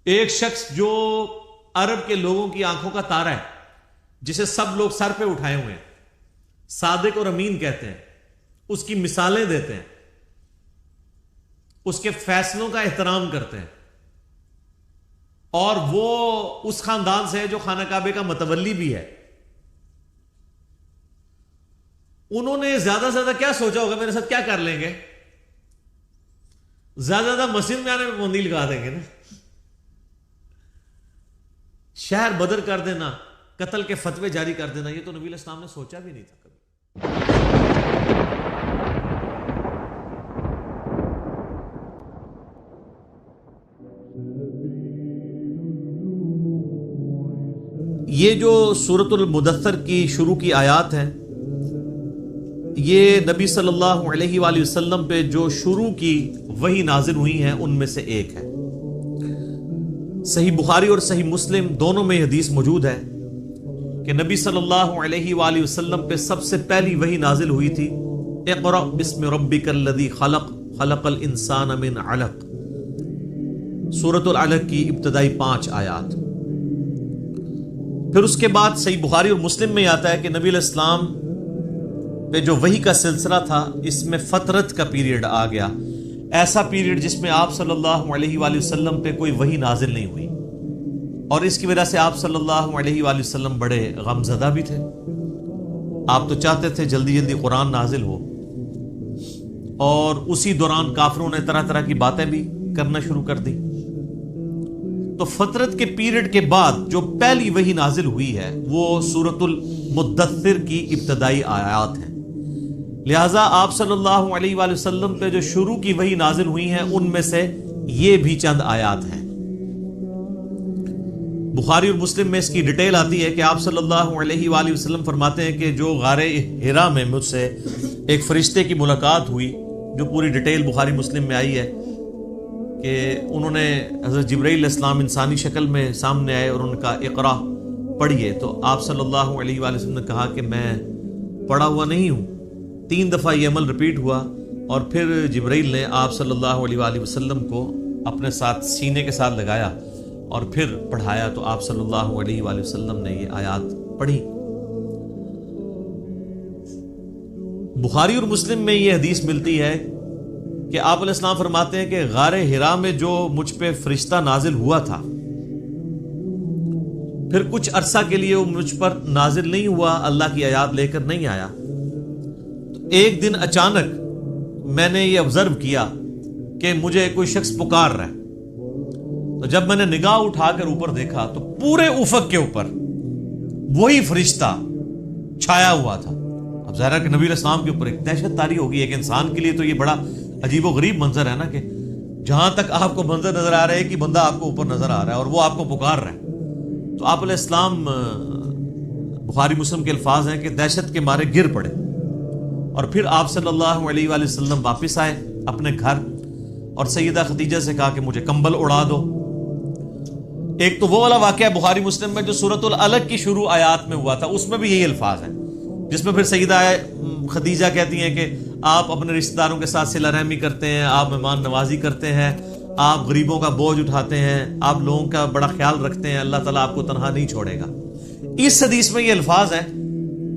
ایک شخص جو عرب کے لوگوں کی آنکھوں کا تارا ہے، جسے سب لوگ سر پہ اٹھائے ہوئے ہیں، صادق اور امین کہتے ہیں، اس کی مثالیں دیتے ہیں، اس کے فیصلوں کا احترام کرتے ہیں، اور وہ اس خاندان سے ہے جو خانہ کعبے کا متولی بھی ہے. انہوں نے زیادہ سے زیادہ کیا سوچا ہوگا میرے ساتھ کیا کر لیں گے؟ زیادہ زیادہ مسجد میں آنے میں پابندی لگا دیں گے نا. شہر بدر کر دینا، قتل کے فتوے جاری کر دینا، یہ تو نبی علیہ السلام نے سوچا بھی نہیں تھا کبھی. یہ جو سورۃ المدثر کی شروع کی آیات ہیں، یہ نبی صلی اللہ علیہ وآلہ وسلم پہ جو شروع کی وحی نازل ہوئی ہیں ان میں سے ایک ہے. صحیح بخاری اور صحیح مسلم دونوں میں حدیث موجود ہے کہ نبی صلی اللہ علیہ وآلہ وسلم پہ سب سے پہلی وحی نازل ہوئی تھی، اقرأ بسم ربک الذی خلق خلق الانسان من علق، سورۃ العلق کی ابتدائی 5 آیات. پھر اس کے بعد صحیح بخاری اور مسلم میں آتا ہے کہ نبی علیہ السلام پہ جو وحی کا سلسلہ تھا اس میں فترت کا پیریڈ آ گیا، ایسا پیریڈ جس میں آپ صلی اللہ علیہ وآلہ وسلم پہ کوئی وحی نازل نہیں ہوئی، اور اس کی وجہ سے آپ صلی اللہ علیہ وآلہ وسلم بڑے غم زدہ بھی تھے. آپ تو چاہتے تھے جلدی جلدی قرآن نازل ہو، اور اسی دوران کافروں نے طرح طرح کی باتیں بھی کرنا شروع کر دی. تو فترت کے پیریڈ کے بعد جو پہلی وحی نازل ہوئی ہے وہ سورۃ المدثر کی ابتدائی آیات ہیں. لہٰذا آپ صلی اللہ علیہ وآلہ وسلم پہ جو شروع کی وحی نازل ہوئی ہیں ان میں سے یہ بھی چند آیات ہیں. بخاری اور مسلم میں اس کی ڈیٹیل آتی ہے کہ آپ صلی اللہ علیہ وآلہ وسلم فرماتے ہیں کہ جو غار حرا میں مجھ سے ایک فرشتے کی ملاقات ہوئی، جو پوری ڈیٹیل بخاری مسلم میں آئی ہے کہ انہوں نے حضرت جبرائیل علیہ السلام انسانی شکل میں سامنے آئے اور ان کا اقرا پڑھیے، تو آپ صلی اللہ علیہ وآلہ وسلم نے کہا کہ میں پڑھا ہوا نہیں ہوں. 3 دفعہ یہ عمل رپیٹ ہوا، اور پھر جبرائیل نے آپ صلی اللہ علیہ وآلہ وسلم کو اپنے ساتھ سینے کے ساتھ لگایا اور پھر پڑھایا، تو آپ صلی اللہ علیہ وآلہ وسلم نے یہ آیات پڑھی. بخاری اور مسلم میں یہ حدیث ملتی ہے کہ آپ علیہ السلام فرماتے ہیں کہ غار حرا میں جو مجھ پہ فرشتہ نازل ہوا تھا، پھر کچھ عرصہ کے لیے وہ مجھ پر نازل نہیں ہوا، اللہ کی آیات لے کر نہیں آیا. تو ایک دن اچانک میں نے یہ آبزرو کیا کہ مجھے کوئی شخص پکار رہا ہے. تو جب میں نے نگاہ اٹھا کر اوپر دیکھا تو پورے افق کے اوپر وہی فرشتہ چھایا ہوا تھا. اب ظاہر ہے کہ نبی علیہ السلام کے اوپر ایک دہشت طاری ہوگی. ایک انسان کے لیے تو یہ بڑا عجیب و غریب منظر ہے نا، کہ جہاں تک آپ کو منظر نظر آ رہا ہے کہ بندہ آپ کو اوپر نظر آ رہا ہے اور وہ آپ کو پکار رہا ہے. تو آپ علیہ السلام، بخاری مسلم کے الفاظ ہیں کہ دہشت کے مارے گر پڑے، اور پھر آپ صلی اللہ علیہ وآلہ وسلم واپس آئے اپنے گھر اور سیدہ خدیجہ سے کہا کہ مجھے کمبل اڑا دو. ایک تو وہ والا واقعہ بخاری مسلم میں جو سورۃ العلق کی شروع آیات میں ہوا تھا، اس میں بھی یہی الفاظ ہیں، جس میں پھر سیدہ خدیجہ کہتی ہیں کہ آپ اپنے رشتہ داروں کے ساتھ صلہ رحمی کرتے ہیں، آپ مہمان نوازی کرتے ہیں، آپ غریبوں کا بوجھ اٹھاتے ہیں، آپ لوگوں کا بڑا خیال رکھتے ہیں، اللہ تعالیٰ آپ کو تنہا نہیں چھوڑے گا. اس حدیث میں یہ الفاظ ہیں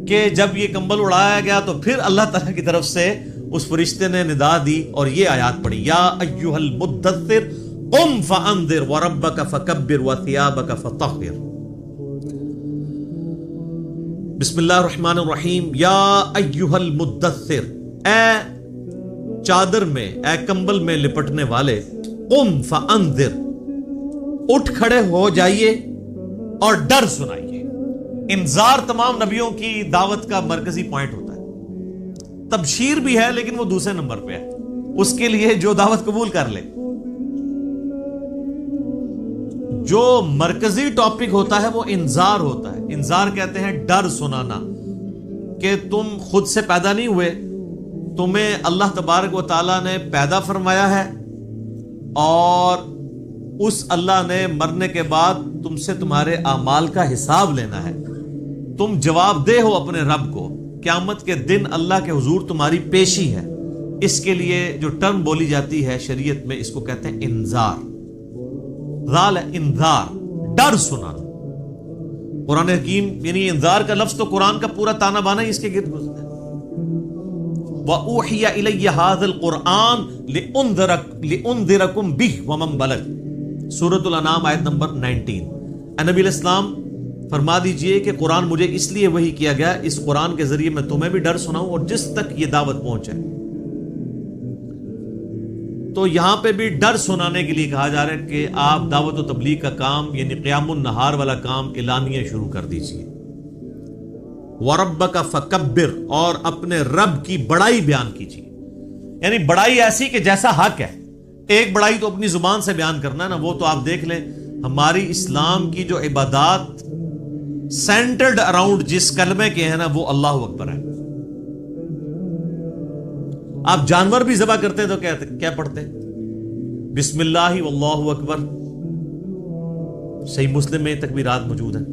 کہ جب یہ کمبل اڑایا گیا تو پھر اللہ تعالیٰ کی طرف سے اس فرشتے نے ندا دی اور یہ آیات پڑھی، یا ایھا المدثر قم فانذر وربک فکبر وثیابک فطہر. بسم اللہ الرحمن الرحیم. یا ایھا المدثر، اے چادر میں، اے کمبل میں لپٹنے والے، قم فانذر، اٹھ کھڑے ہو جائیے اور ڈر سنائیے. انذار تمام نبیوں کی دعوت کا مرکزی پوائنٹ ہوتا ہے. تبشیر بھی ہے لیکن وہ دوسرے نمبر پہ ہے، اس کے لیے جو دعوت قبول کر لے. جو مرکزی ٹاپک ہوتا ہے وہ انذار ہوتا ہے. انذار کہتے ہیں ڈر سنانا، کہ تم خود سے پیدا نہیں ہوئے، تمہیں اللہ تبارک و تعالیٰ نے پیدا فرمایا ہے، اور اس اللہ نے مرنے کے بعد تم سے تمہارے اعمال کا حساب لینا ہے. تم جواب دہ ہو اپنے رب کو. قیامت کے دن اللہ کے حضور تمہاری پیشی ہے. اس کے لیے جو ٹرم بولی جاتی ہے شریعت میں، اس کو کہتے ہیں انذار. ذال ہے انذار، ڈر سنانا۔ قرآن حکیم یعنی انذار کا لفظ تو قرآن کا پورا تانا بانا ہی اس کے گرد گزرتا ہے۔ وَأُوحِيَ إِلَيَّ هَذَا الْقُرْآنُ لِأُنذِرَكُمْ بِهِ وَمَنْ بَلَغَ، سورۃ الانعام آیت نمبر 19۔ اے نبی علیہ السلام فرما دیجئے کہ قرآن مجھے اس لیے وحی کیا گیا، اس قرآن کے ذریعے میں تمہیں بھی ڈر سناؤں اور جس تک یہ دعوت پہنچے۔ تو یہاں پہ بھی ڈر سنانے کے لیے کہا جا رہا ہے کہ آپ دعوت و تبلیغ کا کام یعنی قیام النہار والا کام اعلانیہ شروع کر دیجئے۔ وَرَبَّكَ فَكَبِّرْ، اور اپنے رب کی بڑائی بیان کیجیے، یعنی بڑائی ایسی کہ جیسا حق ہے۔ ایک بڑائی تو اپنی زبان سے بیان کرنا ہے نا، وہ تو آپ دیکھ لیں ہماری اسلام کی جو عبادات سینٹرڈ اراؤنڈ جس کلمے کے ہیں نا وہ اللہ اکبر ہے۔ آپ جانور بھی ذبح کرتے ہیں تو کیا پڑھتے ہیں؟ بسم اللہ واللہ اکبر۔ صحیح مسلم میں تکبیرات موجود ہیں۔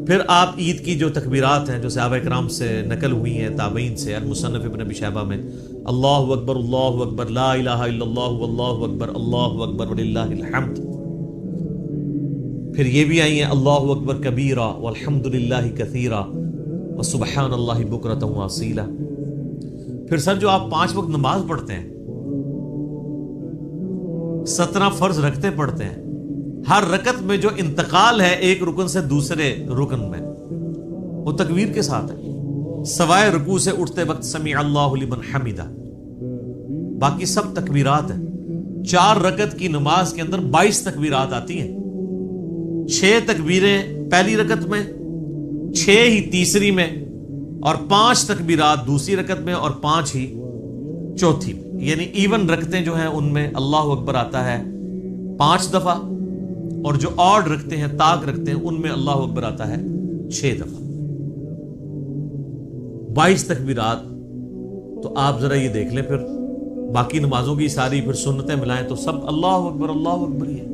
پھر آپ عید کی جو تکبیرات ہیں جو صحابہ کرام سے نقل ہوئی ہیں، تابعین سے، المصنف ابن ابی شیبہ میں، اللہ اکبر لا الہ الا اللہ واللہ اکبر وللہ الحمد۔ پھر یہ بھی آئی ہیں اللہ اکبر کبیرہ والحمد للہ کثیرہ وسبحان اللہ بکرۃ واصیلہ۔ پھر سر جو آپ 5 وقت نماز پڑھتے ہیں، 17 فرض رکھتے پڑھتے ہیں، ہر رکعت میں جو انتقال ہے ایک رکن سے دوسرے رکن میں وہ تکبیر کے ساتھ ہے، سوائے رکوع سے اٹھتے وقت سمیع اللہ لمن حمدہ، باقی سب تکبیرات ہیں۔ 4 رکعت کی نماز کے اندر 22 تکبیرات آتی ہیں، 6 تکبیریں پہلی رکعت میں، 6 ہی تیسری میں، اور 5 تکبیرات دوسری رکعت میں اور 5 ہی چوتھی میں، یعنی ایون رکھتے جو ہیں ان میں اللہ اکبر آتا ہے 5 دفعہ، اور جو آڈ رکھتے ہیں تاک رکھتے ہیں ان میں اللہ اکبر آتا ہے 6 دفعہ۔ 22 تکبیرات۔ تو آپ ذرا یہ دیکھ لیں، پھر باقی نمازوں کی ساری پھر سنتیں ملائیں تو سب اللہ اکبر ہی ہے۔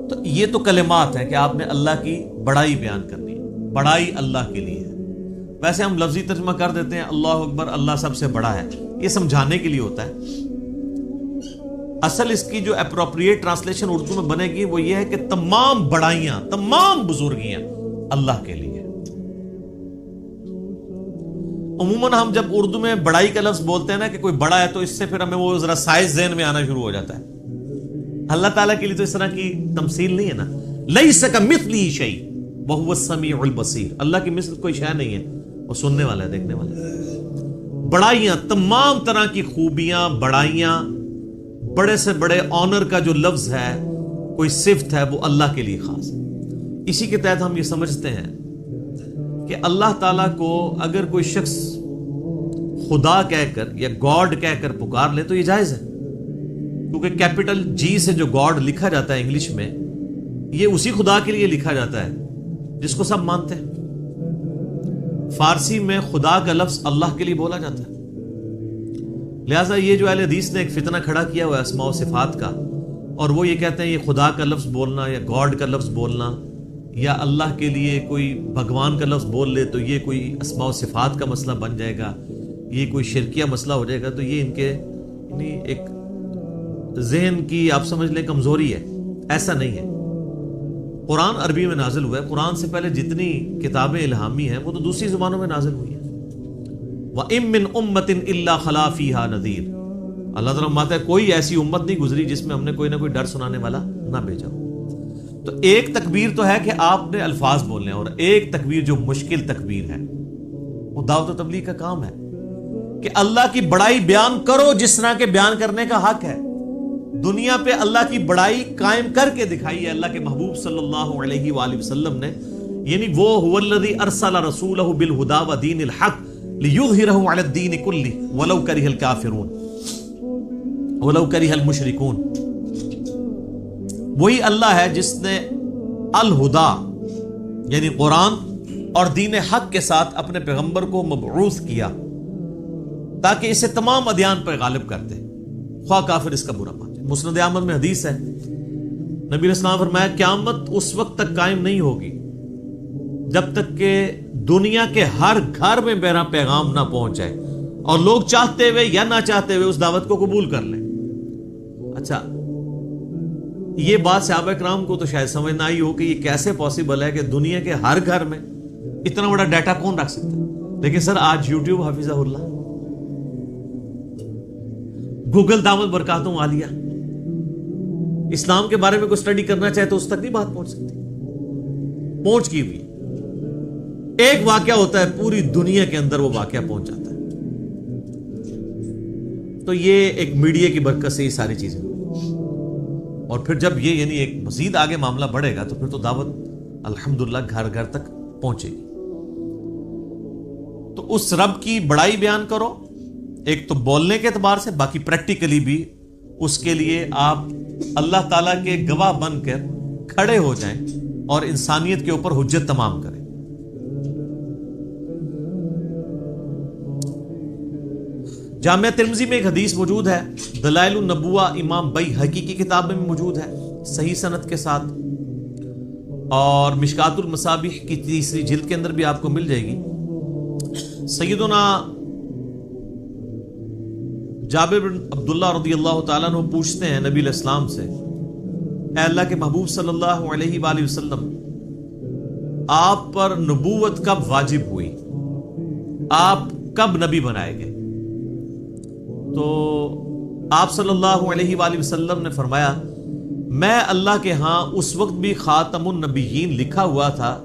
تو یہ تو کلمات ہیں کہ آپ نے اللہ کی بڑائی بیان کرنی ہے، بڑائی اللہ کے لیے ہے۔ ویسے ہم لفظی ترجمہ کر دیتے ہیں اللہ اکبر، اللہ سب سے بڑا ہے، یہ سمجھانے کے لیے ہوتا ہے۔ اصل اس کی جو اپروپریٹ ٹرانسلیشن اردو میں بنے گی وہ یہ ہے کہ تمام بڑائیاں، تمام بزرگیاں اللہ کے لیے۔ عموماً ہم جب اردو میں بڑائی کا لفظ بولتے ہیں نا کہ کوئی بڑا ہے تو اس سے پھر ہمیں وہ ذرا سائز ذہن میں آنا شروع ہو جاتا ہے۔ اللہ تعالیٰ کے لیے تو اس طرح کی تمثیل نہیں ہے نا، لیس کمثلہ شیء وہو السمیع البصیر، اللہ کی مثل کوئی شے نہیں ہے، وہ سننے والا ہے، دیکھنے والا ہے۔ بڑائیاں، تمام طرح کی خوبیاں، بڑائیاں، بڑے سے بڑے آنر کا جو لفظ ہے، کوئی صفت ہے، وہ اللہ کے لیے خاص ہے۔ اسی کے تحت ہم یہ سمجھتے ہیں کہ اللہ تعالیٰ کو اگر کوئی شخص خدا کہہ کر یا گاڈ کہہ کر پکار لے تو یہ جائز ہے، کیونکہ کیپٹل جی سے جو گاڈ لکھا جاتا ہے انگلش میں، یہ اسی خدا کے لیے لکھا جاتا ہے جس کو سب مانتے ہیں۔ فارسی میں خدا کا لفظ اللہ کے لیے بولا جاتا ہے، لہٰذا یہ جو اہل حدیث نے ایک فتنہ کھڑا کیا ہوا ہے اسماء و صفات کا، اور وہ یہ کہتے ہیں یہ خدا کا لفظ بولنا یا گاڈ کا لفظ بولنا یا اللہ کے لیے کوئی بھگوان کا لفظ بول لے تو یہ کوئی اسماء و صفات کا مسئلہ بن جائے گا، یہ کوئی شرکیہ مسئلہ ہو جائے گا۔ تو یہ ان کے یعنی ایک ذہن کی آپ سمجھ لیں کمزوری ہے، ایسا نہیں ہے۔ قرآن عربی میں نازل ہوا ہے، قرآن سے پہلے جتنی کتابیں الہامی ہیں وہ تو دوسری زبانوں میں نازل ہوئی ہیں۔ وَإِن مِّنْ أُمَّةٍ إِلَّا خَلَا فِيهَا نَذِيرٌ، اللہ تعالیٰ فرماتا ہے کوئی ایسی امت نہیں گزری جس میں ہم نے کوئی نہ کوئی ڈر سنانے والا نہ بھیجا ہو۔ تو ایک تکبیر تو ہے کہ آپ نے الفاظ بولنے ہیں، اور ایک تکبیر جو مشکل تکبیر ہے وہ دعوت و تبلیغ کا کام ہے کہ اللہ کی بڑائی بیان کرو جس طرح کے بیان کرنے کا حق ہے۔ دنیا پہ اللہ کی بڑائی قائم کر کے دکھائی ہے اللہ کے محبوب صلی اللہ علیہ وآلہ وسلم نے، یعنی وہ هو الذی ارسل رسولہ بالہدی ودین الحق لیظہرہ علی الدین کلہ ولو کرہ الکافرون ولو کرہ المشرکون۔ وہی اللہ ہے جس نے الہدا یعنی قرآن اور دین حق کے ساتھ اپنے پیغمبر کو مبعوث کیا تاکہ اسے تمام ادیان پر غالب کر دے، خواہ کافر اس کا برا مان جائے۔ مسند احمد میں حدیث ہے، نبی علیہ السلام فرمایا قیامت اس وقت تک قائم نہیں ہوگی جب تک کہ دنیا کے ہر گھر میں میرا پیغام نہ پہنچ جائے اور لوگ چاہتے ہوئے یا نہ چاہتے ہوئے اس دعوت کو قبول کر لیں۔ اچھا، یہ بات صحابہ کرام کو تو شاید سمجھ نہ آئی ہو کہ یہ کیسے پاسبل ہے کہ دنیا کے ہر گھر میں اتنا بڑا ڈیٹا کون رکھ سکتا ہے. لیکن سر آج یوٹیوب حفظہ اللہ، گوگل دامت برکاتوں عالیہ، اسلام کے بارے میں کوئی اسٹڈی کرنا چاہے تو اس تک نہیں بات پہنچ سکتی. پہنچ کی ہوئی ایک واقعہ ہوتا ہے پوری دنیا کے اندر وہ واقعہ پہنچ جاتا ہے. تو یہ ایک میڈیا کی برکت سے یہ ساری چیزیں، اور پھر جب یہ یعنی ایک مزید آگے معاملہ بڑھے گا تو پھر تو دعوت الحمدللہ گھر گھر تک پہنچے گی. تو اس رب کی بڑائی بیان کرو، ایک تو بولنے کے اعتبار سے، باقی پریکٹیکلی بھی اس کے لیے آپ اللہ تعالیٰ کے گواہ بن کر کھڑے ہو جائیں اور انسانیت کے اوپر حجت تمام کریں. جامعہ ترمذی میں ایک حدیث موجود ہے، دلائل النبوہ امام بیہقی کی کتاب میں موجود ہے صحیح سند کے ساتھ، اور مشکات المصابیح کی 3 جلد کے اندر بھی آپ کو مل جائے گی. سیدنا جابر بن عبداللہ رضی اللہ تعالیٰ عنہ پوچھتے ہیں نبی علیہ السلام سے، اے اللہ کے محبوب صلی اللہ علیہ وآلہ وسلم، آپ پر نبوت کب واجب ہوئی؟ آپ کب نبی بنائے گئے؟ تو آپ صلی اللہ علیہ وآلہ وسلم نے فرمایا، میں اللہ کے ہاں اس وقت بھی خاتم النبیین لکھا ہوا تھا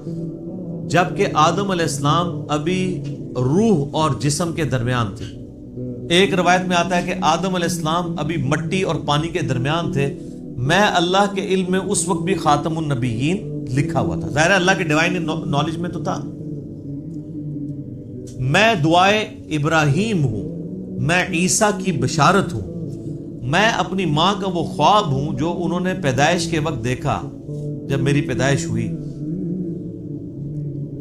جبکہ آدم علیہ السلام ابھی روح اور جسم کے درمیان تھے. ایک روایت میں آتا ہے کہ آدم علیہ السلام ابھی مٹی اور پانی کے درمیان تھے، میں اللہ کے علم میں اس وقت بھی خاتم النبیین لکھا ہوا تھا. ظاہر ہے اللہ کے ڈیوائن نالج میں تو تھا. میں دعائے ابراہیم ہوں، میں عیسیٰ کی بشارت ہوں، میں اپنی ماں کا وہ خواب ہوں جو انہوں نے پیدائش کے وقت دیکھا جب میری پیدائش ہوئی،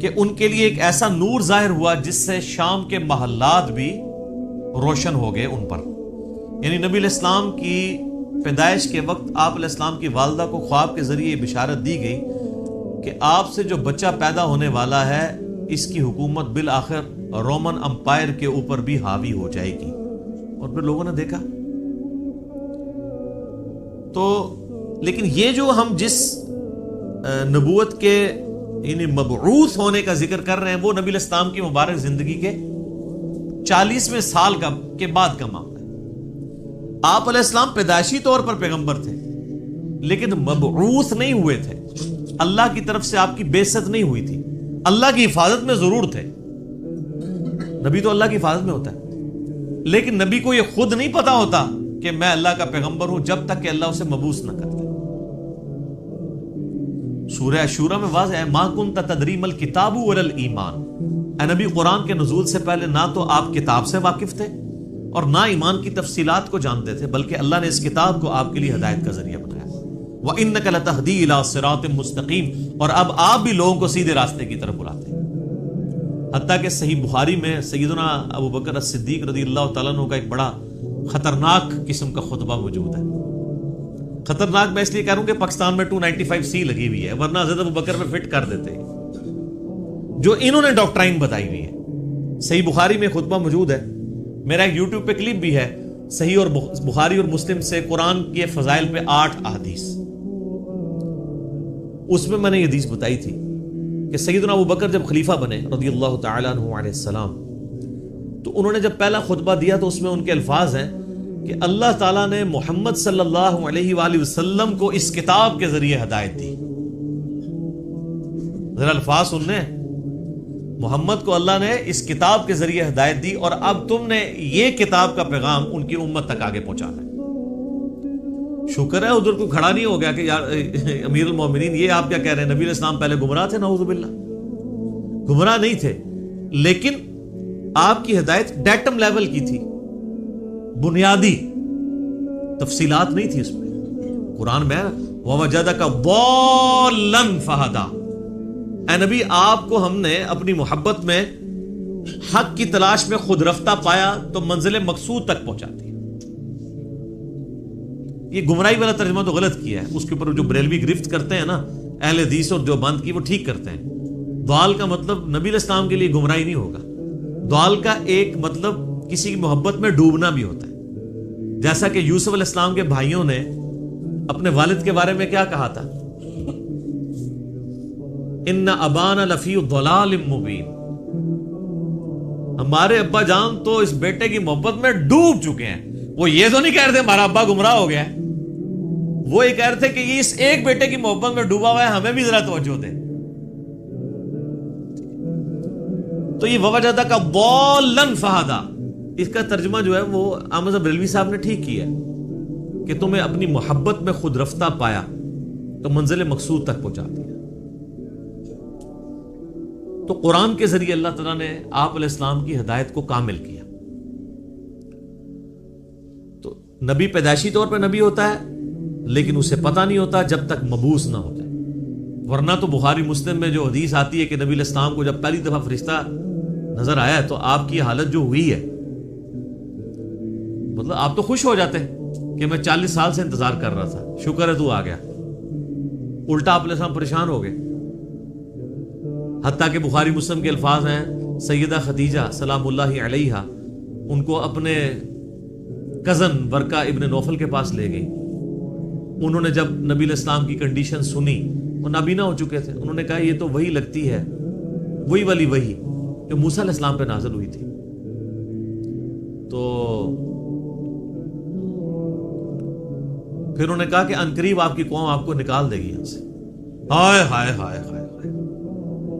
کہ ان کے لیے ایک ایسا نور ظاہر ہوا جس سے شام کے محلات بھی روشن ہو گئے ان پر. یعنی نبی علیہ السلام کی پیدائش کے وقت آپ علیہ السلام کی والدہ کو خواب کے ذریعے یہ بشارت دی گئی کہ آپ سے جو بچہ پیدا ہونے والا ہے اس کی حکومت بالآخر رومن امپائر کے اوپر بھی حاوی ہو جائے گی. اور پھر لوگوں نے دیکھا. تو لیکن یہ جو ہم جس نبوت کے یعنی مبعوث ہونے کا ذکر کر رہے ہیں وہ نبی علیہ السلام کی مبارک زندگی کے 40ویں سال کے بعد کا معاملہ ہے. آپ علیہ السلام پیدائشی طور پر پیغمبر تھے لیکن مبعوث نہیں ہوئے تھے. اللہ کی طرف سے آپ کی بعثت نہیں ہوئی تھی. اللہ کی حفاظت میں ضرور تھے. نبی تو اللہ کی حفاظت میں ہوتا ہے، لیکن نبی کو یہ خود نہیں پتا ہوتا کہ میں اللہ کا پیغمبر ہوں جب تک کہ اللہ اسے مبعوث نہ کرتا. سورہ شورى میں واضح ہے، ما کنت تدری ما الکتاب ولا الایمان. اے نبی، قرآن کے نزول سے پہلے نہ تو آپ کتاب سے واقف تھے اور نہ ایمان کی تفصیلات کو جانتے تھے، بلکہ اللہ نے اس کتاب کو آپ کے لیے ہدایت کا ذریعہ بنایا. وَإِنَّكَ لَتَهْدِي إِلَىٰ صِرَاطٍ مُسْتَقِيمٍ. اور اب آپ بھی لوگوں کو سیدھے راستے کی طرف بلاتے ہیں. حتیٰ کہ صحیح بخاری میں سیدنا ابو بکر الصدیق رضی اللہ تعالیٰ عنہ کا ایک بڑا خطرناک قسم کا خطبہ موجود ہے. خطرناک میں اس لیے کہہ رہا ہوں کہ پاکستان میں 295C لگی ہوئی ہے، ورنہ حضرت ابو بکر میں فٹ کر دیتے ہیں جو انہوں نے ڈاکٹرائن بتائی ہوئی ہے. صحیح بخاری میں خطبہ موجود ہے، میرا ایک یوٹیوب پہ کلپ بھی ہے، صحیح اور بخاری اور مسلم سے قرآن کے فضائل پہ 8 احادیث. اس میں میں نے یہ حدیث بتائی تھی کہ سیدنا ابو بکر جب خلیفہ بنے رضی اللہ تعالیٰ عنہ علیہ السلام، تو انہوں نے جب پہلا خطبہ دیا تو اس میں ان کے الفاظ ہیں کہ اللہ تعالیٰ نے محمد صلی اللہ علیہ وآلہ وسلم کو اس کتاب کے ذریعے ہدایت دی. ذرا الفاظ سننے، محمد کو اللہ نے اس کتاب کے ذریعے ہدایت دی اور اب تم نے یہ کتاب کا پیغام ان کی امت تک آگے پہنچانا ہے. شکر ہے ادھر کوئی کھڑا نہیں ہو گیا کہ یار امیر المومنین یہ آپ کیا کہہ رہے ہیں. نبی علیہ السلام پہلے گمراہ تھے، نعوذ باللہ. گمراہ نہیں تھے، لیکن آپ کی ہدایت ڈیٹم لیول کی تھی، بنیادی تفصیلات نہیں تھی اس میں. قرآن میں وَوَجَدَكَ ضَالًّا فَهَدَىٰ. اے نبی، آپ کو ہم نے اپنی محبت میں حق کی تلاش میں خود رفتہ پایا تو منزل مقصود تک پہنچاتی ہے. یہ گمراہی والا ترجمہ تو غلط کیا ہے، اس کے اوپر جو بریلوی گرفت کرتے ہیں نا اہل حدیث اور دیوبند کی، وہ ٹھیک کرتے ہیں. ضال کا مطلب نبی علیہ السلام کے لیے گمراہی نہیں ہوگا. ضال کا ایک مطلب کسی کی محبت میں ڈوبنا بھی ہوتا ہے. جیسا کہ یوسف علیہ السلام کے بھائیوں نے اپنے والد کے بارے میں کیا کہا تھا؟ ان ابانا لفی ضلال مبین، ہمارے ابا جان تو اس بیٹے کی محبت میں ڈوب چکے ہیں. وہ یہ تو نہیں کہہ رہے تھے ہمارا ابا گمراہ ہو گیا ہے، وہ یہ کہہ رہے تھے کہ یہ اس ایک بیٹے کی محبت میں ڈوبا ہوا ہے، ہمیں بھی ذرا توجہ دے. تو یہ ووجدہ کا ضالن فہدا، اس کا ترجمہ جو ہے وہ احمد بریلوی صاحب نے ٹھیک کیا ہے کہ تمہیں اپنی محبت میں خود رفتہ پایا تو منزل مقصود تک پہنچا دیا. تو قرآن کے ذریعے اللہ تعالیٰ نے آپ علیہ السلام کی ہدایت کو کامل کیا. تو نبی پیدائشی طور پہ نبی ہوتا ہے لیکن اسے پتہ نہیں ہوتا جب تک مبعوث نہ ہو جائے. ورنہ تو بخاری مسلم میں جو حدیث آتی ہے کہ نبی علیہ السلام کو جب پہلی دفعہ فرشتہ نظر آیا ہے تو آپ کی حالت جو ہوئی ہے، مطلب آپ تو خوش ہو جاتے ہیں کہ میں 40 سال سے انتظار کر رہا تھا، شکر ہے تو آ گیا. الٹا آپ علیہ السلام پریشان ہو گئے. حتیٰ کہ بخاری مسلم کے الفاظ ہیں سیدہ خدیجہ سلام اللہ علیہا ان کو اپنے کزن ورقہ ابن نوفل کے پاس لے گئی. انہوں نے جب نبی علیہ السلام کی کنڈیشن سنی، وہ نابینا ہو چکے تھے، انہوں نے کہا یہ تو وہی لگتی ہے، وہی والی وہی جو موسیٰ علیہ السلام پہ نازل ہوئی تھی. تو پھر انہوں نے کہا کہ عنقریب آپ کی قوم آپ کو نکال دے گی یہاں سے. ہائے ہائے ہائے ہائے.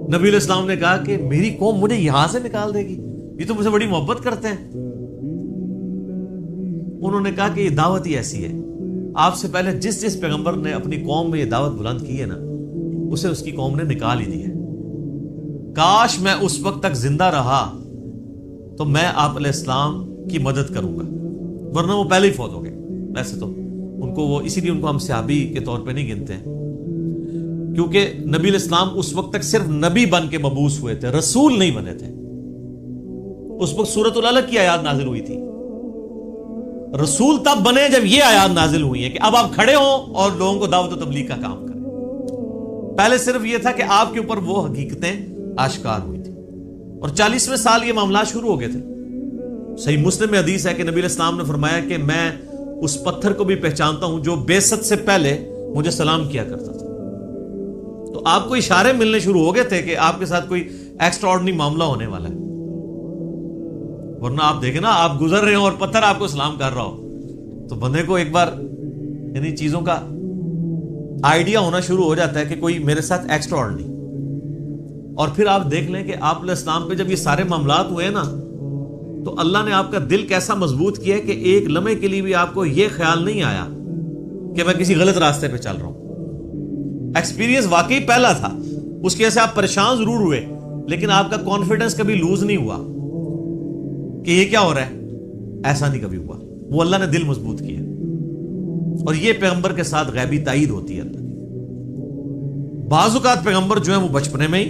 نبی علیہ السلام نے کہا کہ میری قوم مجھے یہاں سے نکال دے گی، یہ تو مجھ سے بڑی محبت کرتے ہیں. انہوں نے کہا کہ یہ دعوت ہی ایسی ہے، آپ سے پہلے جس جس پیغمبر نے اپنی قوم میں یہ دعوت بلند کی ہے نا، اسے اس کی قوم نے نکال ہی دی ہے. کاش میں اس وقت تک زندہ رہا تو میں آپ علیہ السلام کی مدد کروں گا، ورنہ وہ پہلے ہی فوت ہو گئے. ویسے تو ان کو وہ اسی لیے ان کو ہم صحابی کے طور پہ نہیں گنتے ہیں، کیونکہ نبی علیہ السلام اس وقت تک صرف نبی بن کے مبعوث ہوئے تھے، رسول نہیں بنے تھے. اس وقت سورۃ العلق کی آیات نازل ہوئی تھی. رسول تب بنے جب یہ آیات نازل ہوئی ہیں کہ اب آپ کھڑے ہوں اور لوگوں کو دعوت و تبلیغ کا کام کریں. پہلے صرف یہ تھا کہ آپ کے اوپر وہ حقیقتیں آشکار ہوئی تھی، اور 40ویں سال یہ معاملات شروع ہو گئے تھے. صحیح مسلم میں حدیث ہے کہ نبی علیہ السلام نے فرمایا کہ میں اس پتھر کو بھی پہچانتا ہوں جو بعثت سے پہلے مجھے سلام کیا کرتا تھا. تو آپ کو اشارے ملنے شروع ہو گئے تھے کہ آپ کے ساتھ کوئی ایکسٹرا آرڈنری معاملہ ہونے والا ہے. ورنہ آپ دیکھیں نا، آپ گزر رہے ہو اور پتھر آپ کو سلام کر رہا ہو تو بندے کو ایک بار انہی چیزوں کا آئیڈیا ہونا شروع ہو جاتا ہے کہ کوئی میرے ساتھ ایکسٹرا آرڈنری. اور پھر آپ دیکھ لیں کہ آپ علیہ السلام پہ جب یہ سارے معاملات ہوئے نا تو اللہ نے آپ کا دل کیسا مضبوط کیا ہے کہ ایک لمحے کے لیے بھی آپ کو یہ خیال نہیں آیا کہ میں کسی غلط راستے پہ چل رہا ہوں. ایکسپیرینس واقعی پہلا تھا، اس کی وجہ سے آپ پریشان ضرور ہوئے لیکن آپ کا کانفیڈنس کبھی لوز نہیں ہوا کہ یہ کیا ہو رہا ہے. ایسا نہیں کبھی ہوا. وہ اللہ نے دل مضبوط کیا. اور یہ پیغمبر کے ساتھ غیبی تائید ہوتی ہے اللہ کی. بعض اوقات پیغمبر جو ہیں وہ بچپنے میں ہی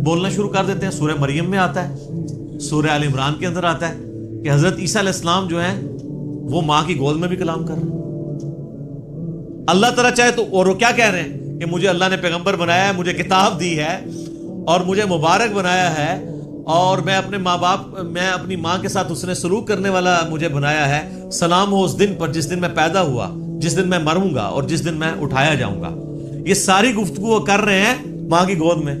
بولنا شروع کر دیتے ہیں. سورہ مریم میں آتا ہے، سورہ آل عمران کے اندر آتا ہے کہ حضرت عیسیٰ علیہ السلام جو ہیں وہ ماں کی گود میں بھی کلام کر رہے ہیں. اللہ تعالیٰ چاہے تو، اور وہ کیا کہہ رہے ہیں کہ مجھے اللہ نے پیغمبر بنایا ہے، مجھے کتاب دی ہے اور مجھے مبارک بنایا ہے، اور میں اپنے ماں باپ، میں اپنی ماں کے ساتھ اس نے سلوک کرنے والا مجھے بنایا ہے. سلام ہو اس دن پر جس دن میں پیدا ہوا، جس دن میں مروں گا اور جس دن میں اٹھایا جاؤں گا. یہ ساری گفتگو کر رہے ہیں ماں کی گود میں.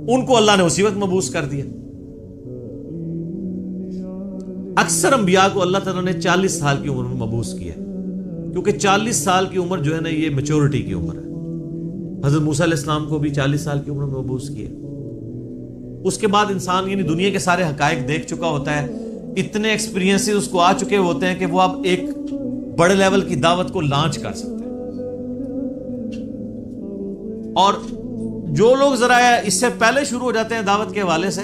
ان کو اللہ نے اسی وقت مبعوث کر دیا. اکثر انبیاء کو اللہ تعالیٰ نے 40 سال کی عمر میں مبعوث کیا، کیونکہ 40 سال کی عمر جو ہے نا یہ میچورٹی کی عمر ہے. حضرت موسیٰ علیہ السلام کو بھی 40 سال کی عمر میں مبعوث کیا. اس کے بعد انسان یعنی دنیا کے سارے حقائق دیکھ چکا ہوتا ہے، اتنے ایکسپیرینس اس کو آ چکے ہوتے ہیں کہ وہ اب ایک بڑے لیول کی دعوت کو لانچ کر سکتے ہیں. اور جو لوگ ذرا اس سے پہلے شروع ہو جاتے ہیں دعوت کے حوالے سے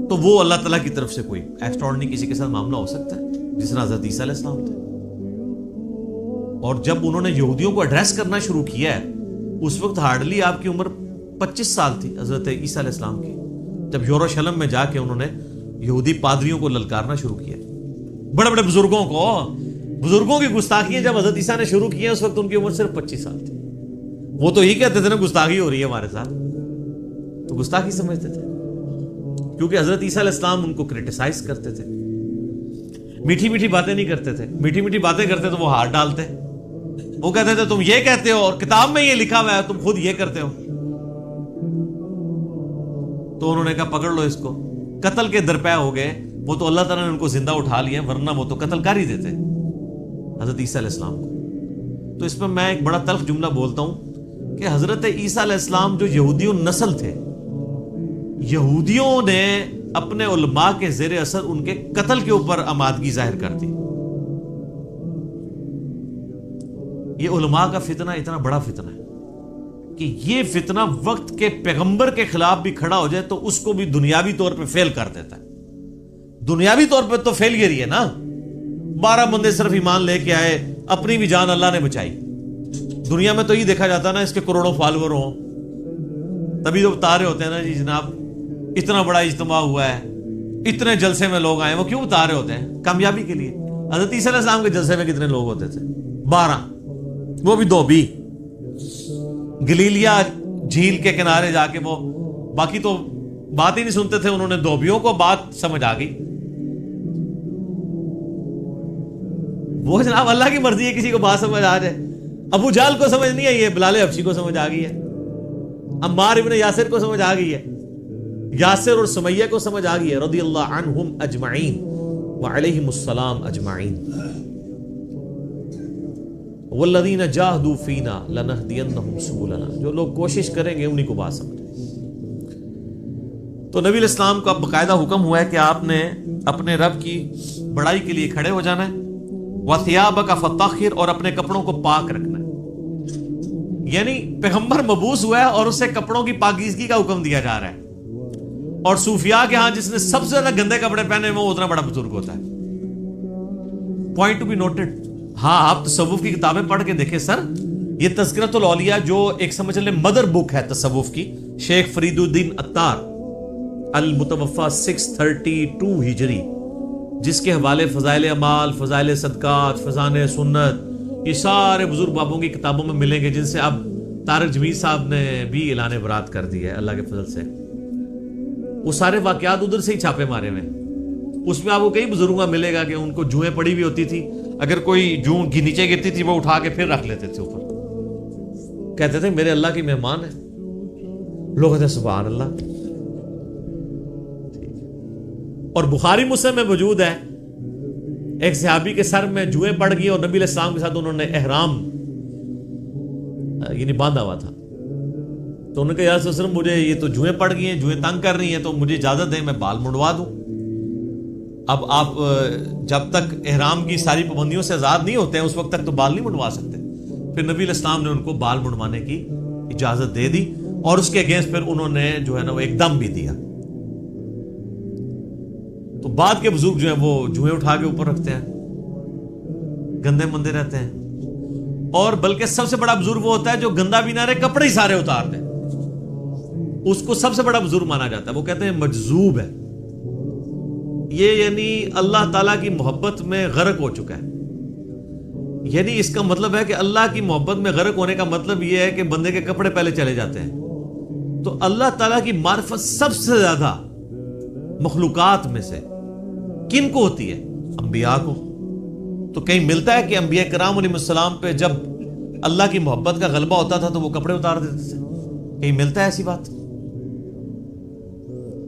تو وہ اللہ تعالیٰ کی طرف سے کوئی ایکسٹراڈنری کسی کے ساتھ معاملہ ہو سکتا ہے، جس طرح حضرت عیسیٰ علیہ السلام تھے. اور جب انہوں نے یہودیوں کو ایڈریس کرنا شروع کیا ہے اس وقت ہارڈلی آپ کی عمر 25 سال تھی حضرت عیسیٰ علیہ السلام کی، جب یروشلم میں جا کے انہوں نے یہودی پادریوں کو للکارنا شروع کیا. بڑے بڑے بزرگوں کی گستاخیاں جب حضرت عیسیٰ نے شروع کی ہیں اس وقت ان کی عمر صرف 25 سال تھی. وہ تو ہی کہتے تھے نا گستاخی ہو رہی ہے ہمارے ساتھ، تو گستاخی سمجھتے تھے کیونکہ حضرت عیسیٰ علیہ السلام ان کو کرٹیسائز کرتے تھے. میٹھی میٹھی باتیں نہیں کرتے تھے. میٹھی میٹھی باتیں کرتے تو وہ ہاتھ ڈالتے. وہ کہتے تھے تم یہ کہتے ہو اور کتاب میں یہ لکھا ہوا ہے, تم خود یہ کرتے ہو. تو انہوں نے کہا پکڑ لو اس کو. قتل کے درپے ہو گئے. وہ تو اللہ تعالیٰ نے ان کو زندہ اٹھا لیا, ورنہ وہ تو قتل کر ہی دیتے حضرت عیسیٰ علیہ السلام کو. تو اس میں میں ایک بڑا تلخ جملہ بولتا ہوں کہ حضرت عیسیٰ علیہ السلام جو یہودیوں نسل تھے, یہودیوں نے اپنے علماء کے زیر اثر ان کے قتل کے اوپر آمادگی ظاہر کر دی. یہ علماء کا فتنہ اتنا بڑا فتنہ ہے کہ یہ فتنہ وقت کے پیغمبر کے خلاف بھی کھڑا ہو جائے تو اس کو بھی دنیاوی طور پہ فیل کر دیتا ہے. دنیاوی طور پہ تو فیلئر ہی ہے نا. 12 بندے صرف ایمان لے کے آئے, اپنی بھی جان اللہ نے بچائی. دنیا میں تو یہ دیکھا جاتا نا اس کے کروڑوں فالوور ہوں, تبھی تو بتا رہے ہوتے ہیں نا جی جناب اتنا بڑا اجتماع ہوا ہے, اتنے جلسے میں لوگ آئے. وہ کیوں بتا رہے ہوتے ہیں؟ کامیابی کے لیے. حضرت عیسیٰ علیہ السلام کے جلسے میں کتنے لوگ ہوتے تھے؟ 12, وہ بھی 2 بھی گلیلیا جھیل کے کنارے جا کے. وہ باقی تو بات ہی نہیں سنتے تھے. انہوں نے دھوبیوں کو بات سمجھ آ گئی. وہ جناب اللہ کی مرضی ہے کسی کو بات سمجھ آ جائے. ابو جہل کو سمجھ نہیں آئی ہے, بلال حبشی کو سمجھ آ گئی ہے, عمار ابن یاسر کو سمجھ آ گئی ہے, یاسر اور سمیہ کو سمجھ آ گئی ہے, رضی اللہ عنہم اجمعین وعلیہم السلام اجمعین. والذین جاہدوا فینا لنہدینہم سبلنا, جو لوگ کوشش کریں گے انہی کو بات سمجھیں. تو نبی علیہ السلام کا باقاعدہ حکم ہوا ہے کہ آپ نے اپنے رب کی بڑائی کے لیے کھڑے ہو جانا ہے. وَثِيَابَكَ فَطَهِّرْ, اور اپنے کپڑوں کو پاک رکھنا ہے. یعنی پیغمبر مبعوث ہوا ہے اور اسے کپڑوں کی پاکیزگی کا حکم دیا جا رہا ہے. اور صوفیاء کے ہاں جس نے سب سے زیادہ گندے کپڑے پہنے وہ اتنا بڑا بزرگ ہوتا ہے. Point to be noted. ہاں آپ تصوف کی کتابیں پڑھ کے دیکھیں سر, یہ تذکرۃ الاولیاء جو ایک سمجھ لیں مدر بک ہے تصوف کی, شیخ فرید الدین عطار المتوفا 632 ہجری, جس کے حوالے فضائل اعمال, فضائل صدقات, فضائل سنت, یہ سارے بزرگ بابوں کی کتابوں میں ملیں گے, جن سے اب طارق جمیل صاحب نے بھی اعلان برات کر دی ہے اللہ کے فضل سے. وہ سارے واقعات ادھر سے ہی چھاپے مارے ہوئے. اس میں آپ کو کئی بزرگوں کا ملے گا کہ ان کو جوئیں پڑی ہوئی ہوتی تھی, اگر کوئی جو نیچے گرتی تھی وہ اٹھا کے پھر رکھ لیتے تھے اوپر, کہتے تھے میرے اللہ کی مہمان ہے. لوگ کہتے ہیں سبحان اللہ. اور بخاری مسلم میں موجود ہے ایک صحابی کے سر میں جوئیں پڑ گئی اور نبی علیہ السلام کے ساتھ انہوں نے احرام یعنی باندھا ہوا تھا. تو انہوں نے کہا یا رسول اللہ مجھے یہ تو جوئیں پڑ گئی ہیں, جوئیں تنگ کر رہی ہیں, تو مجھے اجازت دیں میں بال منڈوا دوں. اب آپ جب تک احرام کی ساری پابندیوں سے آزاد نہیں ہوتے ہیں اس وقت تک تو بال نہیں منڈوا سکتے. پھر نبی علیہ السلام نے ان کو بال منڈوانے کی اجازت دے دی اور اس کے اگینسٹ پھر انہوں نے جو ہے نا وہ ایک دم بھی دیا. تو بعد کے بزرگ جو ہیں وہ جوئیں اٹھا کے اوپر رکھتے ہیں, گندے مندے رہتے ہیں. اور بلکہ سب سے بڑا بزرگ وہ ہوتا ہے جو گندا بھی نہ رہے, کپڑے ہی سارے اتار دے, اس کو سب سے بڑا بزرگ مانا جاتا ہے. وہ کہتے ہیں مجذوب ہے یہ, یعنی اللہ تعالیٰ کی محبت میں غرق ہو چکا ہے. یعنی اس کا مطلب ہے کہ اللہ کی محبت میں غرق ہونے کا مطلب یہ ہے کہ بندے کے کپڑے پہلے چلے جاتے ہیں. تو اللہ تعالیٰ کی معرفت سب سے زیادہ مخلوقات میں سے کن کو ہوتی ہے؟ انبیاء کو. تو کہیں ملتا ہے کہ انبیاء کرام علیہ السلام پہ جب اللہ کی محبت کا غلبہ ہوتا تھا تو وہ کپڑے اتار دیتے تھے؟ کہیں ملتا ہے ایسی بات؟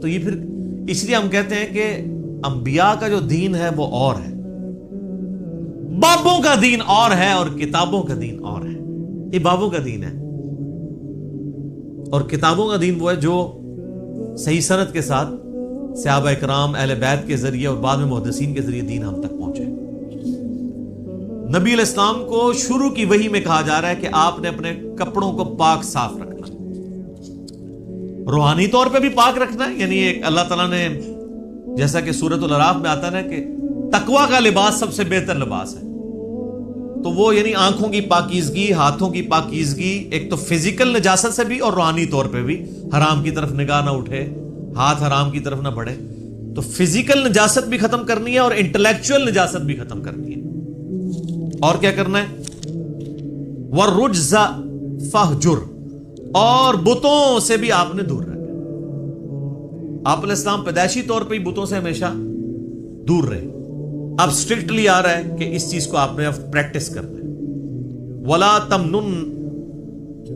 تو یہ پھر اس لیے ہم کہتے ہیں کہ انبیاء کا جو دین ہے وہ اور ہے, بابوں کا دین اور ہے, اور کتابوں کا دین اور ہے. یہ بابوں کا دین ہے اور کتابوں کا دین وہ ہے جو صحیح سند کے ساتھ صحابہ اکرام اہل بیت کے ذریعے اور بعد میں محدثین کے ذریعے دین ہم تک پہنچے. نبی علیہ السلام کو شروع کی وحی میں کہا جا رہا ہے کہ آپ نے اپنے کپڑوں کو پاک صاف رکھنا ہے, روحانی طور پہ بھی پاک رکھنا ہے. یعنی ایک اللہ تعالیٰ نے جیسا کہ سورۃ الاعراف میں آتا ہے کہ تقویٰ کا لباس سب سے بہتر لباس ہے. تو وہ یعنی آنکھوں کی پاکیزگی, ہاتھوں کی پاکیزگی, ایک تو فزیکل نجاست سے بھی اور روحانی طور پہ بھی, حرام کی طرف نگاہ نہ اٹھے, ہاتھ حرام کی طرف نہ بڑھے. تو فزیکل نجاست بھی ختم کرنی ہے اور انٹلیکچوئل نجاست بھی ختم کرنی ہے. اور کیا کرنا ہے؟ وَالرُّجْزَ فَاهْجُرْ, اور بتوں سے بھی آپ نے دور رہنا. آپ علیہ السلام پیدائشی طور پہ ہی بتوں سے ہمیشہ دور رہے. اب اسٹرکٹلی آ رہا ہے کہ اس چیز کو آپ نے اب پریکٹس کرنا ہے. وَلَا تَمْنُن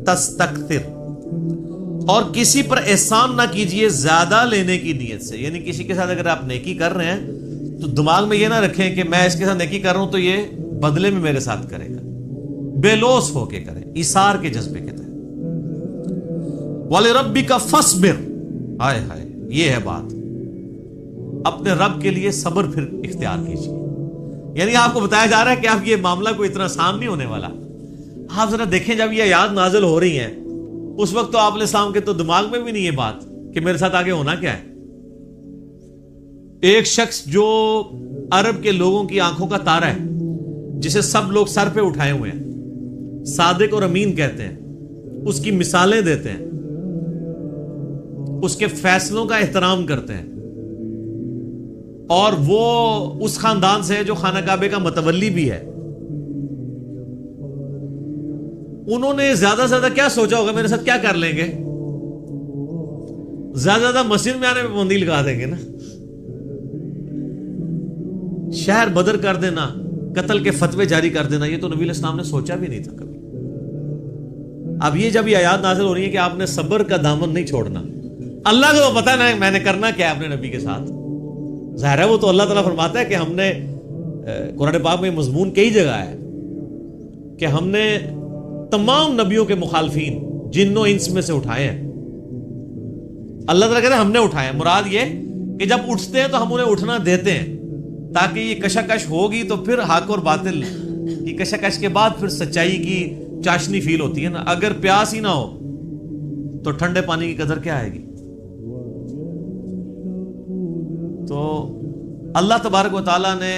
تَسْتَكْثِرْ، اور کسی پر احسان نہ کیجئے زیادہ لینے کی نیت سے. یعنی کسی کے ساتھ اگر آپ نیکی کر رہے ہیں تو دماغ میں یہ نہ رکھیں کہ میں اس کے ساتھ نیکی کر رہا ہوں تو یہ بدلے میں میرے ساتھ کرے گا. بے لوث ہو کے کریں، ایثار کے جذبے کے تحت. وَلِرَبِّكَ فَاصْبِرْ، ہائے ہائے یہ ہے بات. اپنے رب کے لیے صبر پھر اختیار کیجیے. یعنی آپ کو بتایا جا رہا ہے کہ آپ یہ معاملہ کوئی اتنا آسان نہیں ہونے والا. آپ ذرا دیکھیں جب یہ آیات نازل ہو رہی ہیں اس وقت تو آپ علیہ السلام کے تو دماغ میں بھی نہیں یہ بات کہ میرے ساتھ آگے ہونا کیا ہے. ایک شخص جو عرب کے لوگوں کی آنکھوں کا تارا ہے، جسے سب لوگ سر پہ اٹھائے ہوئے ہیں، صادق اور امین کہتے ہیں، اس کی مثالیں دیتے ہیں، اس کے فیصلوں کا احترام کرتے ہیں، اور وہ اس خاندان سے ہے جو خانہ کعبے کا متولی بھی ہے. انہوں نے زیادہ سے زیادہ کیا سوچا ہوگا میرے ساتھ کیا کر لیں گے؟ زیادہ زیادہ مسجد میں آنے میں پابندی لگا دیں گے نا، شہر بدر کر دینا، قتل کے فتوے جاری کر دینا. یہ تو نبی علیہ السلام نے سوچا بھی نہیں تھا کبھی. اب یہ جب یہ آیات نازل ہو رہی ہے کہ آپ نے صبر کا دامن نہیں چھوڑنا. اللہ کو پتا ہے نا میں نے کرنا کیا ہے اپنے نبی کے ساتھ. ظاہر ہے وہ تو اللہ تعالیٰ فرماتا ہے کہ ہم نے قرآن پاک میں مضمون کئی جگہ ہے کہ ہم نے تمام نبیوں کے مخالفین جن و انس میں سے اٹھائے ہیں. اللہ تعالیٰ کہتے ہیں ہم نے اٹھائے ہیں. مراد یہ کہ جب اٹھتے ہیں تو ہم انہیں اٹھنا دیتے ہیں تاکہ یہ کشاکش ہوگی تو پھر حق اور باطل کی کشاکش کے بعد پھر سچائی کی چاشنی فیل ہوتی ہے نا. اگر پیاس ہی نہ ہو تو ٹھنڈے پانی کی قدر کیا آئے گی؟ تو اللہ تبارک و تعالیٰ نے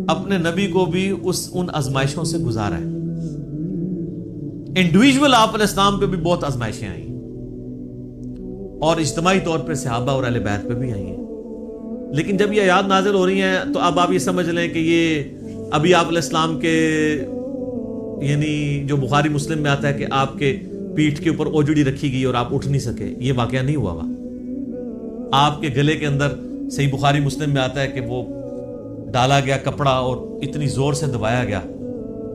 اپنے نبی کو بھی ان آزمائشوں سے گزارا ہے. انڈیویجول آپ علیہ السلام پہ بھی بہت آزمائشیں آئی اور اجتماعی طور پہ صحابہ اور اہل بیت پہ بھی آئی ہیں. لیکن جب یہ آیات نازل ہو رہی ہیں تو اب آپ یہ سمجھ لیں کہ یہ ابھی آپ علیہ السلام کے یعنی جو بخاری مسلم میں آتا ہے کہ آپ کے پیٹھ کے اوپر اوجڑی رکھی گئی اور آپ اٹھ نہیں سکے، یہ واقعہ نہیں ہوا. آپ کے گلے کے اندر صحیح بخاری مسلم میں آتا ہے کہ وہ ڈالا گیا کپڑا اور اتنی زور سے دبایا گیا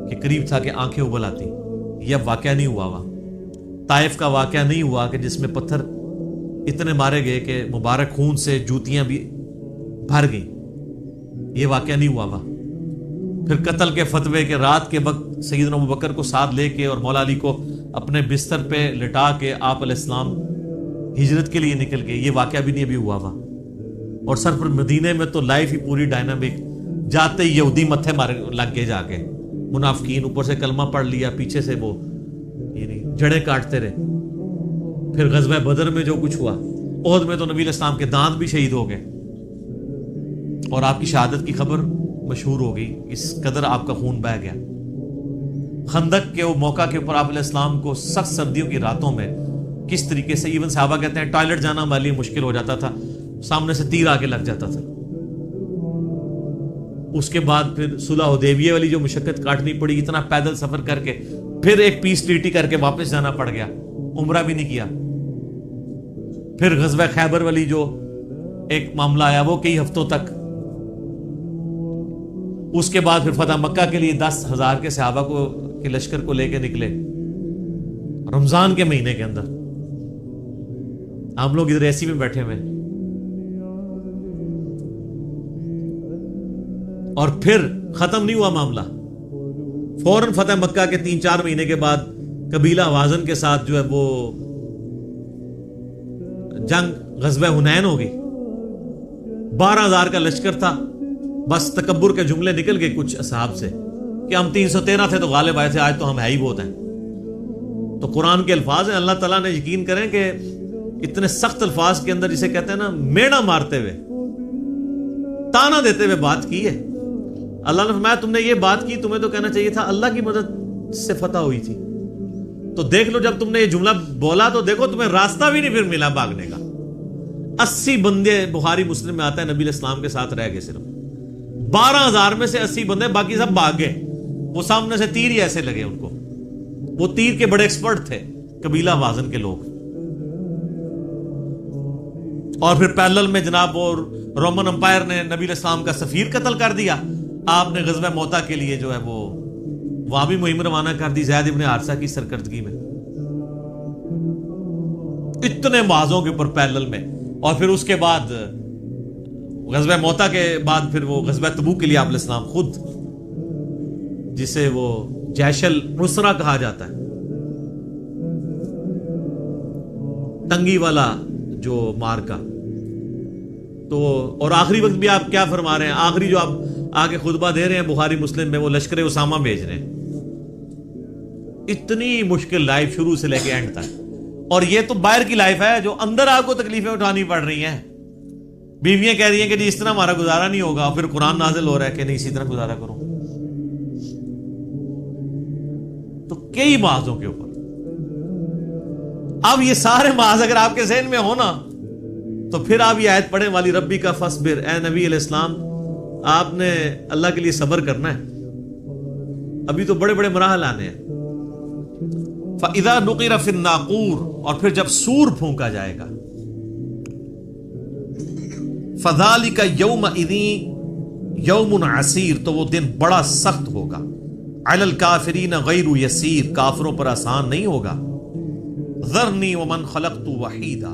کہ قریب تھا کہ آنکھیں ابل آتی. یہ واقعہ نہیں ہوا. طائف کا واقعہ نہیں ہوا کہ جس میں پتھر اتنے مارے گئے کہ مبارک خون سے جوتیاں بھی بھر گئیں. یہ واقعہ نہیں ہوا. پھر قتل کے فتوے کے رات کے وقت سیدنا ابوبکر کو ساتھ لے کے اور مولا علی کو اپنے بستر پہ لٹا کے آپ علیہ السلام ہجرت کے لیے نکل گئے. یہ واقعہ بھی نہیں ابھی ہوا. اور سر پر مدینے میں تو لائف ہی پوری ڈائنامک. جاتے ہی یہودی متھے مارے لگ گئے، جا کے منافقین اوپر سے کلمہ پڑھ لیا، پیچھے سے وہ یعنی جڑیں کاٹتے رہے. پھر غزوہ بدر میں جو کچھ ہوا، احد میں تو نبی علیہ السلام کے دانت بھی شہید ہو گئے اور آپ کی شہادت کی خبر مشہور ہو گئی. اس قدر آپ کا خون بہہ گیا. خندق کے وہ موقع کے اوپر آپ علیہ السلام کو سخت سردیوں کی راتوں میں کس طریقے سے ایون صحابہ کہتے ہیں ٹوائلٹ جانا ہمارے لیے مشکل ہو جاتا تھا، سامنے سے تیر آ کے لگ جاتا تھا. اس کے بعد پھر صلح حدیبیہ والی جو مشقت کاٹنی پڑی، اتنا پیدل سفر کر کے پھر ایک پیس ٹریٹی کر کے واپس جانا پڑ گیا، عمرہ بھی نہیں کیا. پھر غزوہ خیبر والی جو ایک معاملہ آیا وہ کئی ہفتوں تک. اس کے بعد پھر فتح مکہ کے لیے 10,000 کے صحابہ کو کے لشکر کو لے کے نکلے رمضان کے مہینے کے اندر. ہم لوگ ادھر ایسی میں بیٹھے ہوئے. اور پھر ختم نہیں ہوا معاملہ. فوراً فتح مکہ کے 3-4 مہینے کے بعد قبیلہ حوازن کے ساتھ جو ہے وہ جنگ غزوہ حنین ہو گئی. 12,000 کا لشکر تھا. بس تکبر کے جملے نکل گئے کچھ اصحاب سے کہ ہم 313 تھے تو غالب آئے تھے، آج تو ہم ہے ہی بہت ہیں. تو قرآن کے الفاظ ہیں. اللہ تعالیٰ نے یقین کریں کہ اتنے سخت الفاظ کے اندر جسے کہتے ہیں نا میڑا مارتے ہوئے، تانا دیتے ہوئے بات کی ہے. اللہ نے فرمایا تم نے یہ بات کی، تمہیں تو کہنا چاہیے تھا اللہ کی مدد سے فتح ہوئی تھی. تو دیکھ لو جب تم نے یہ جملہ بولا تو دیکھو تمہیں راستہ بھی نہیں پھر ملا بھاگنے کا. 80 بندے بخاری مسلم میں آتا ہے نبی علیہ السلام کے ساتھ رہ گئے. صرف 12,000 میں سے 80 بندے، باقی سب بھاگ گئے. وہ سامنے سے تیر ہی ایسے لگے ان کو. وہ تیر کے بڑے ایکسپرٹ تھے قبیلہ وازن کے لوگ. اور پھر پیرلل میں جناب وہ رومن امپائر نے نبی علیہ السلام کا سفیر قتل کر دیا. آپ نے غزوہ موتا کے لیے جو ہے وہ وہاں بھی مہم روانہ کر دی زید ابن حارثہ کی سرکردگی میں. اتنے معاذوں کے اوپر پیرلل میں. اور پھر اس کے بعد غزوہ موتا کے بعد پھر وہ غزوہ تبوک کے لیے آپ علیہ السلام خود، جسے وہ جیش العسرہ کہا جاتا ہے، تنگی والا جو مارکا. تو اور آخری وقت بھی آپ کیا فرما رہے ہیں، آخری جو آپ آگے خطبہ دے رہے ہیں بخاری مسلم میں، وہ لشکر اسامہ بھیج رہے ہیں. اتنی مشکل لائف شروع سے لے کے اینڈ تک. اور یہ تو باہر کی لائف ہے، جو اندر آپ کو تکلیفیں اٹھانی پڑ رہی ہیں. بیویاں کہہ رہی ہیں کہ جی اس طرح ہمارا گزارا نہیں ہوگا، پھر قرآن نازل ہو رہا ہے کہ نہیں اسی طرح گزارا کرو. تو کئی معاذوں کے اوپر. اب یہ سارے معاذ اگر آپ کے ذہن میں ہو نا، تو پھر آپ یہ آیت پڑھیں والی ربی کا فصبر، اے نبی علیہ السلام آپ نے اللہ کے لیے صبر کرنا ہے. ابھی تو بڑے بڑے مراحل آنے ہیں. فَإِذَا نُقِرَ فِي النَّاقُورِ، اور پھر جب سور پھونکا جائے گا. فَذَلِكَ يَوْمَئِذٍ يَوْمٌ عَسِيرٌ، تو وہ دن بڑا سخت ہوگا. عَلَى الْكَافِرِينَ غَيْرُ يَسِيرٌ، کافروں پر آسان نہیں ہوگا. ذَرْنِي وَمَنْ خَلَقْتُ وَحِيدًا،